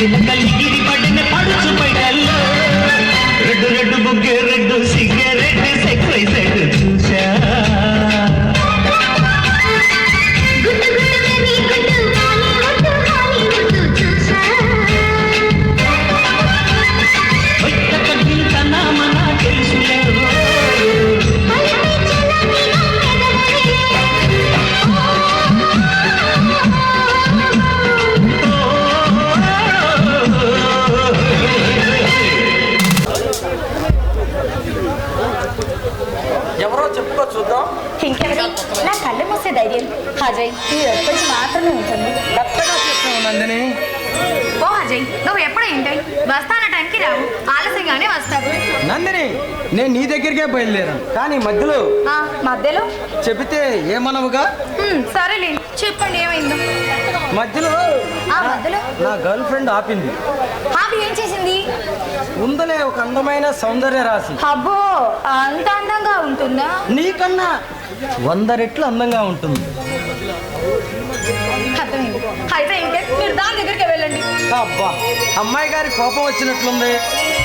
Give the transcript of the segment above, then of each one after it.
చిలకలిగిరి పడిన పడుచు పైడల్లో రెడ్డు రెడ్డు బుగ్గే రెడ్డు సిగరెట్ సెక్సై సెట్ చూసా ఎవరో చెప్పుకో చూద్దాం. ఇంకెవరు? నా కళ్ళు మూసే ధైర్యం అజయ్ ఈ ఒక్కటి మాత్రమే ఉంటుంది. కొత్తగా చెప్తావు నందిని. ఓ అజయ్, నువ్వు ఎప్పుడు ఏంటి వస్తాన టైంకి రావు, ఆలస్యంగానే వస్తావు. నందిని, నేను నీ దగ్గరికే బయలుదేరాను, కానీ మధ్యలో చెబితే ఏమనవుగా? సరేలే, చెప్పండి ఏమైందో. మధ్యలో నా గర్ల్ ఫ్రెండ్ ఆపింది. ఆపి ఏం చేసింది? ఉందలే ఒక అందమైన సౌందర్య రాశి. అబ్బో, అంత అందంగా ఉంటుందా? నీకన్నా 100 రెట్లు అందంగా ఉంటుంది. అయితే ఇంకే మీరు దాని దగ్గరికి వెళ్ళండి. అబ్బా, అమ్మాయి గారి కోపం వచ్చినట్లుంది.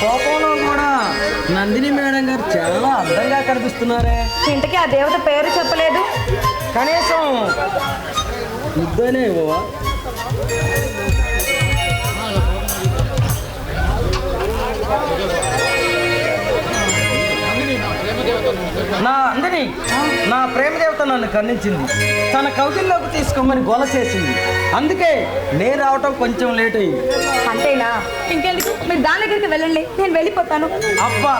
కోపంలో కూడా నందిని మేడం గారు చాలా అందంగా కనిపిస్తున్నారే. ఇంతకీ ఆ దేవత పేరు చెప్పలేదు. కనీసం ముద్దనే ఇవ్వవా? నా ప్రేమ దేవత నన్ను ఖండించింది. తన కౌగిల్లోకి తీసుకోమని గోల చేసింది. అందుకే నేను రావటం కొంచెం లేట్ అయ్యింది. అంతేనా? ఇంకెందుకు, మీరు దాని దగ్గరికి వెళ్ళండి, నేను వెళ్ళిపోతాను. అబ్బా,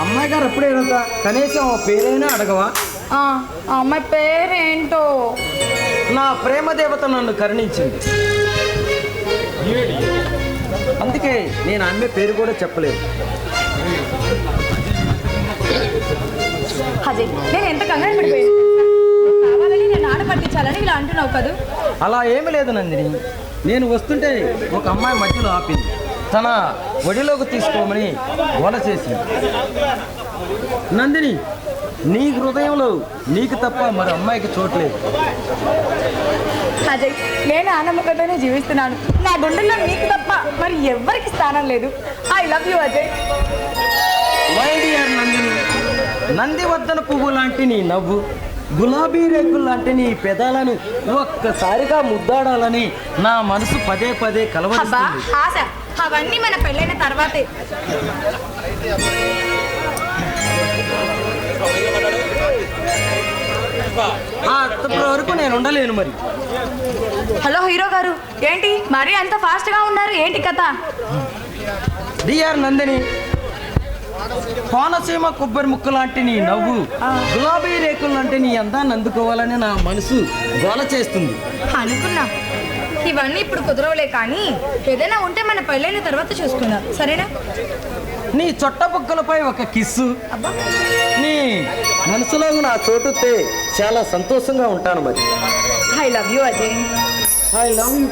అమ్మాయి గారు ఎప్పుడే అడుగుతా, కనీసం పేరైనా అడగవా? ఆ అమ్మాయి పేరేంటో? నా ప్రేమ దేవత నన్ను కరుణించింది. అందుకే నేను అమ్మాయి పేరు కూడా చెప్పలేదు. అజయ్, నేను ఎంత కంగారు పడిపోయాను. కావాలని నేను ఆడ పట్టించాలని ఇలా అంటున్నావు కదా? అలా ఏమి లేదు నందిని. నేను వస్తుంటే ఒక అమ్మాయి మధ్యలో ఆపింది. తన ఒడిలోకి తీసుకోమని గోల చేసింది. నందిని, నీ హృదయంలో నీకు తప్ప మరి అమ్మాయికి చోట్లేదు. అజయ్, నేను ఆనందంగానే జీవిస్తున్నాను. నా గుండెల్లో నీకు తప్ప మరి ఎవ్వరికి స్థానం లేదు. I love you Ajay. My dear Nandini, నందివర్ధన పువ్వు లాంటి నీ నవ్వు, గులాబీ రేకులు లాంటి నీ పెదాలను ఒక్కసారిగా ముద్దాడాలని నా మనసు పదే పదే కలవరిస్తుంది. ఆశ, అవన్నీ మన పెళ్ళైన తర్వాతే. అప్పటి వరకు నేను ఉండలేను. మరి హలో హీరో గారు, ఏంటి మరీ అంత ఫాస్ట్గా ఉన్నారు? ఏంటి కథ? డియర్ నందిని, కోనసీమ కొబ్బరి ముక్క లాంటి నీ నవ్వు, గులాబీ రేకులు లాంటి నీ అందాన్ని అందుకోవాలని నా మనసు గోల చేస్తుంది. అనుకున్నా, ఇవన్నీ ఇప్పుడు కుదరవలే, కానీ ఏదైనా ఉంటే మన పెళ్ళైన తర్వాత చూసుకుందాం, సరేనా? నీ చొట్ట బుగ్గలపై ఒక కిస్సు, నీ మనసులో నా చోటుతే చాలా సంతోషంగా ఉంటాను. మరి I love you Ajay. I love you.